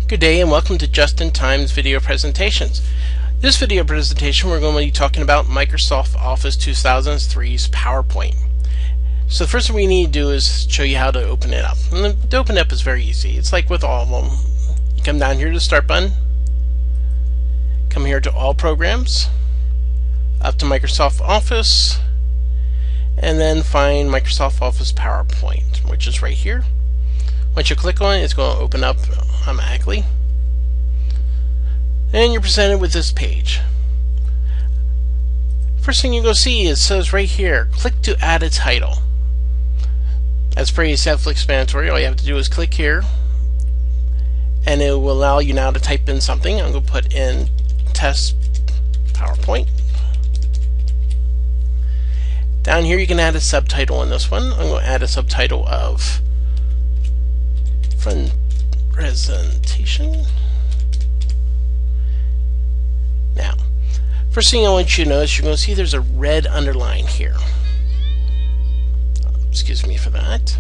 Good day and welcome to Just in Time's video presentations. This video presentation we're going to be talking about Microsoft Office 2003's PowerPoint. So the first thing we need to do is show you how to open it up. And to open it up is very easy. It's like with all of them. You come down here to the Start button, come here to All Programs, up to Microsoft Office, and then find Microsoft Office PowerPoint, which is right here. Once you click on it, it's going to open up automatically, and you're presented with this page. First thing you're going to see is it says right here, click to add a title. That's pretty self-explanatory. All you have to do is click here, and it will allow you now to type in something. I'm going to put in test PowerPoint. Down here you can add a subtitle on this one. I'm going to add a subtitle of presentation. Now, first thing I want you to notice, you're going to see there's a red underline here. Excuse me for that.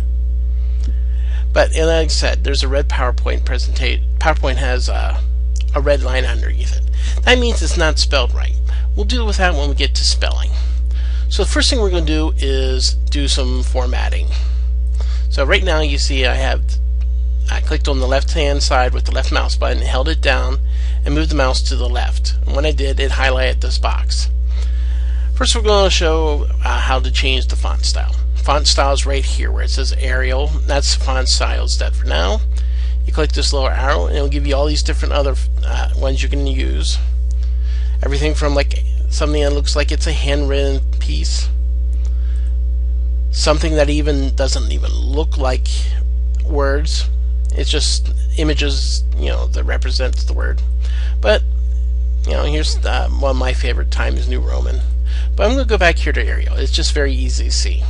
But like I said, there's a red PowerPoint presentation. PowerPoint has a red line underneath it. That means it's not spelled right. We'll deal with that when we get to spelling. So the first thing we're going to do is do some formatting. So right now you see I clicked on the left hand side with the left mouse button, held it down, and moved the mouse to the left. And when I did, it highlighted this box. First we're going to show how to change the font style. Font style is right here where it says Arial. That's the font style set for now. You click this little arrow and it will give you all these different other ones you can use. Everything from like something that looks like it's a handwritten piece, something that even doesn't even look like words. It's just images, that represents the word. But, here's one of my favorite, Times New Roman. But I'm going to go back here to Arial. It's just very easy to see.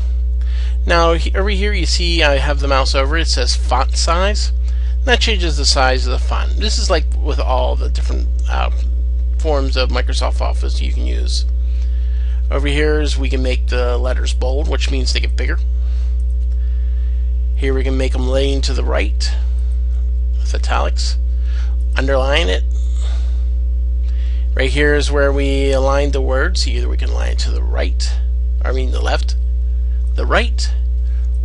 Now, over here you see I have the mouse over. It says font size. And that changes the size of the font. This is like with all the different forms of Microsoft Office you can use. Over here is we can make the letters bold, which means they get bigger. Here we can make them lean to the right with italics. Underline it. Right here is where we align the words. Either we can align it to the right, the left, the right,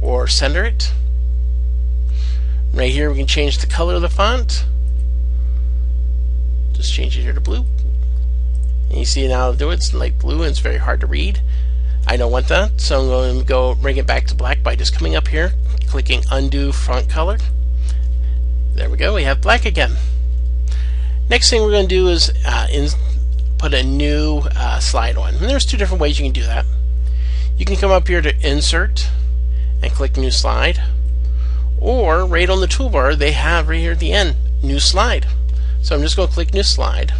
or center it. Right here we can change the color of the font. Just change it here to blue. And you see now do it, it's light blue and it's very hard to read. I don't want that, so I'm going to go bring it back to black by just coming up here, clicking undo font color. There we go, we have black again. Next thing we're going to do is put a new slide on. And there's two different ways you can do that. You can come up here to insert and click new slide, or right on the toolbar they have right here at the end, new slide. So I'm just going to click new slide.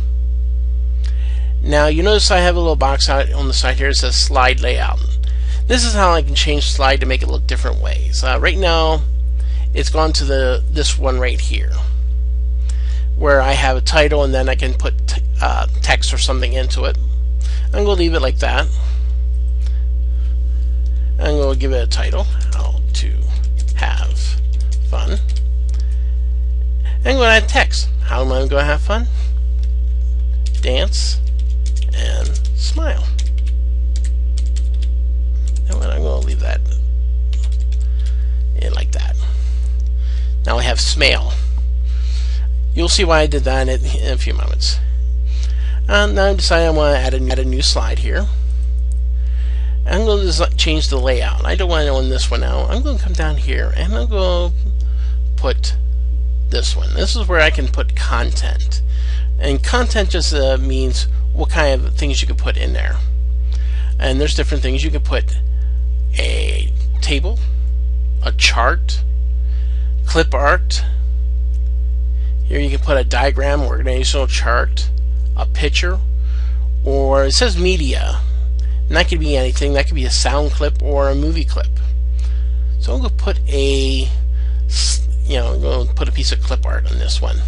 Now you notice I have a little box out on the side here that says slide layout. This is how I can change slide to make it look different ways. Right now it's gone to this one right here where I have a title and then I can put text or something into it. I'm going to leave it like that. I'm going to give it a title, How to Have Fun. I'm going to add text. How am I going to have fun? Dance and smile. And I'm going to leave that in like that. Now I have smile. You'll see why I did that in a few moments. Now I decided I want to add a new slide here. I'm going to change the layout. I don't want to on this one now. I'm going to come down here and I'm going to put this one. This is where I can put content. And content just means what kind of things you can put in there. And there's different things. You can put a table, a chart, clip art. Here you can put a diagram, organizational chart, a picture, or it says media. And that could be anything. That could be a sound clip or a movie clip. So I'm going to put I'm going to put a piece of clip art on this one.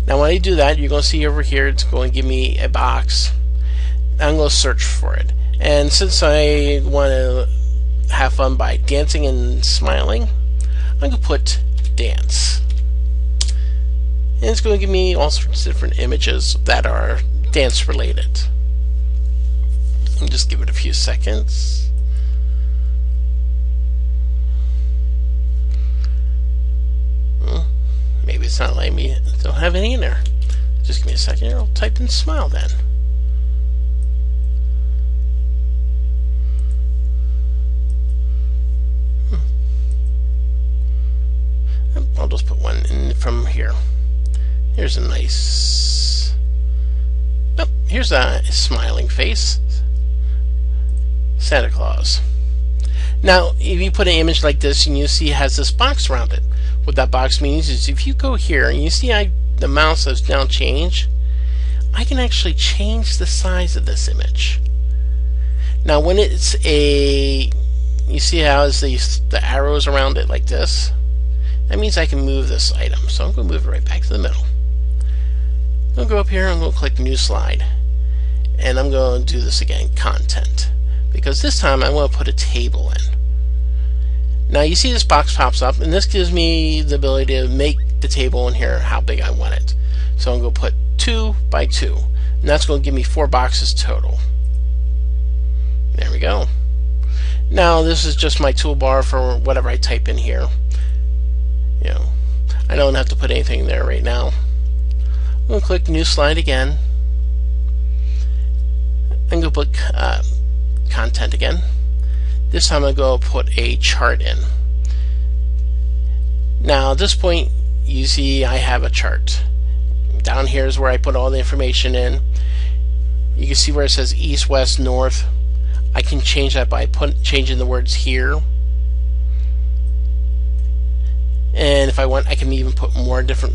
Now when I do that, you're going to see over here it's going to give me a box. I'm going to search for it. And since I want to have fun by dancing and smiling, I'm going to put dance. and it's going to give me all sorts of different images that are dance related. And just give it a few seconds. Maybe it's not letting me, don't have any in there. Just give me a second here, I'll type in smile then. I'll just put one in from here. Here's a nice, oh, here's a smiling face. Santa Claus. Now, if you put an image like this and you see it has this box around it, what that box means is if you go here and you see the mouse has now changed, I can actually change the size of this image. Now when it's you see how it's the arrows around it like this? That means I can move this item. So I'm going to move it right back to the middle. I'm going to go up here and I'm going to click New Slide. And I'm going to do this again, Content. Because this time I want to put a table in. Now you see this box pops up, and this gives me the ability to make the table in here how big I want it. So I'm going to put 2 by 2, and that's going to give me 4 boxes total. There we go. Now this is just my toolbar for whatever I type in here. You know, I don't have to put anything there right now. I'm going to click New Slide again. I'm going to put Content again. This time I'm going to put a chart in. Now at this point you see I have a chart. Down here is where I put all the information in. You can see where it says east, west, north. I can change that by changing the words here. And if I want, I can even put more different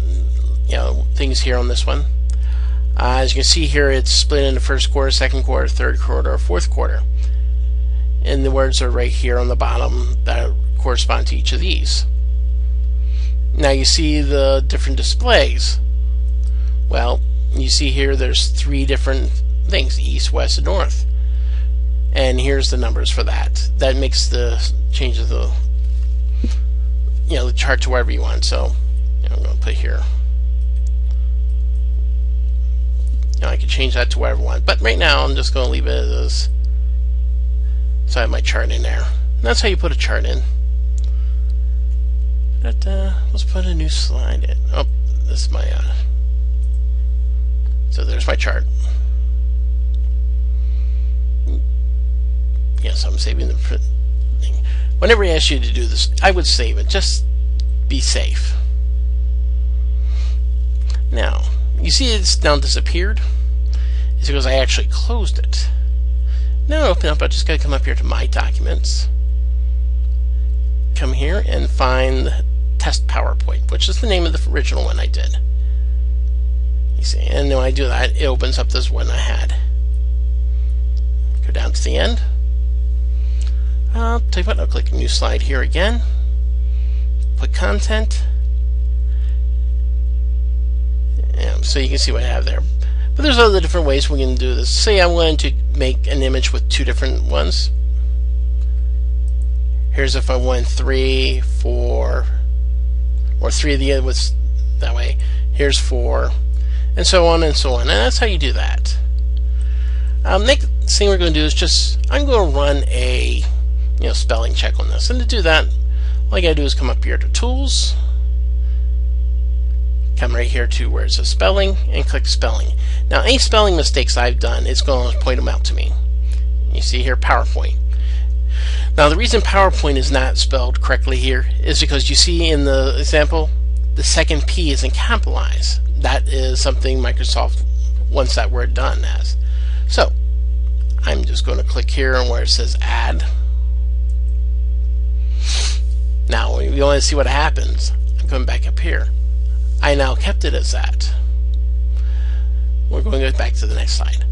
things here on this one. As you can see here, it's split into first quarter, second quarter, third quarter, or fourth quarter. And the words are right here on the bottom that correspond to each of these. Now you see the different displays. Well, you see here there's 3 different things, east, west, and north. And here's the numbers for that. That makes the change of the the chart to wherever you want. So I'm going to put here. I can change that to wherever I want. But right now I'm just going to leave it as. So I have my chart in there. And that's how you put a chart in. But, let's put a new slide in. Oh, this is my, so there's my chart. Yes, I'm saving the thing. Whenever I ask you to do this, I would save it. Just be safe. Now, you see it's now disappeared. It's because I actually closed it. Now open up, I just got to come up here to My Documents. Come here and find the Test PowerPoint, which is the name of the original one I did. You see, and when I do that, it opens up this one I had. Go down to the end. I'll tell you what, I'll click New Slide here again. Put Content. So you can see what I have there. But there's other different ways we can do this. Say I wanted to make an image with 2 different ones. Here's if I want 3, 4, or 3 of the other was that way. Here's 4, and so on and so on. And that's how you do that. Next thing we're going to do is just I'm going to run a spelling check on this. And to do that, all you got to do is come up here to Tools. Come right here to where it says Spelling and click Spelling. Now any spelling mistakes I've done, it's going to point them out to me. You see here PowerPoint. Now the reason PowerPoint is not spelled correctly here is because you see in the example the second P isn't capitalized. That is something Microsoft wants that word done as. So I'm just going to click here on where it says Add. Now if you want to see what happens, I'm going back up here. I now kept it as that. We're going to go back to the next slide.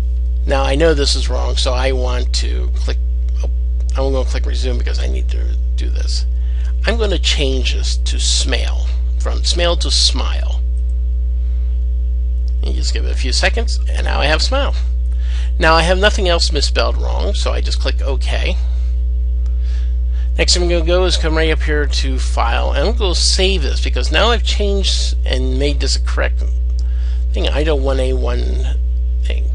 Now I know this is wrong, so I want to click. I'm going to click Resume because I need to do this. I'm going to change this to Smail, from Smail to Smile. And you just give it a few seconds, and now I have Smile. Now I have nothing else misspelled wrong, so I just click OK. Next thing I'm going to go is come right up here to File, and I'm going to save this because now I've changed and made this a correct thing, IDO1A1 thing.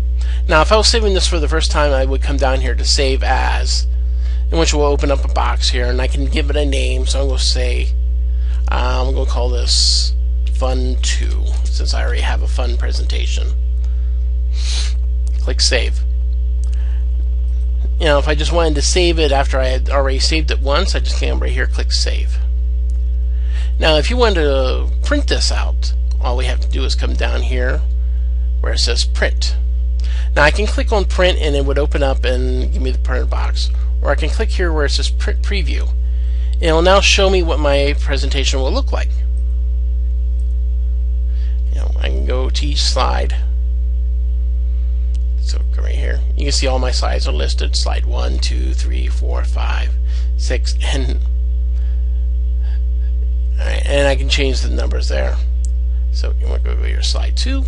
Now if I was saving this for the first time, I would come down here to Save As, in which will open up a box here, and I can give it a name. So I'm going to say, I'm going to call this Fun 2, since I already have a fun presentation. Click Save. You know, if I just wanted to save it after I had already saved it once, I just came right here, click Save. Now if you wanted to print this out, all we have to do is come down here where it says Print. Now I can click on Print and it would open up and give me the printer box, or I can click here where it says Print Preview. It will now show me what my presentation will look like. You know, I can go to each slide. So come right here. You can see all my slides are listed. Slide 1, 2, 3, 4, 5, 6, and alright, and I can change the numbers there. So you want to go to your slide 2.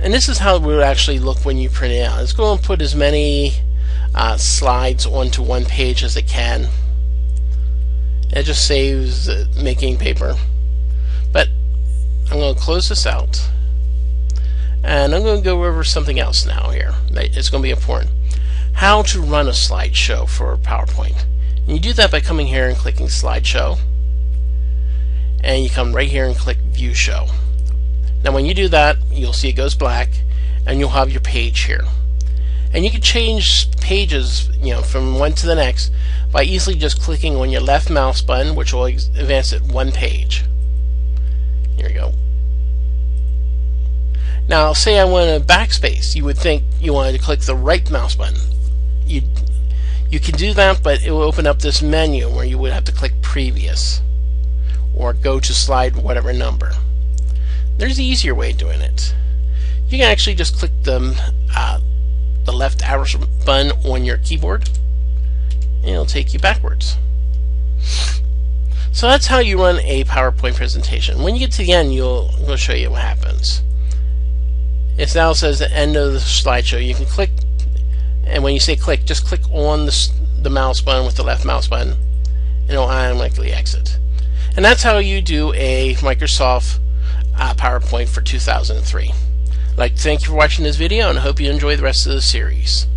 And this is how it will actually look when you print it out. Let's go and put as many slides onto one page as it can. It just saves making paper. But I'm going to close this out, and I'm going to go over something else now here. It's going to be important. How to run a slideshow for PowerPoint. And you do that by coming here and clicking Slideshow, and you come right here and click View Show. Now when you do that, you'll see it goes black, and you'll have your page here. And you can change pages, you know, from one to the next by easily just clicking on your left mouse button, which will advance it one page. Here we go. Now say I want a backspace. You would think you wanted to click the right mouse button. You can do that, but it will open up this menu where you would have to click Previous or go to slide whatever number. There's an easier way of doing it. You can actually just click the left arrow button on your keyboard, and it'll take you backwards. So that's how you run a PowerPoint presentation. When you get to the end, we'll show you what happens. It now says the end of the slideshow. You can click, and when you say click, just click on the mouse button with the left mouse button, and it'll automatically exit. And that's how you do a Microsoft PowerPoint for 2003. I'd like to thank you for watching this video, and I hope you enjoy the rest of the series.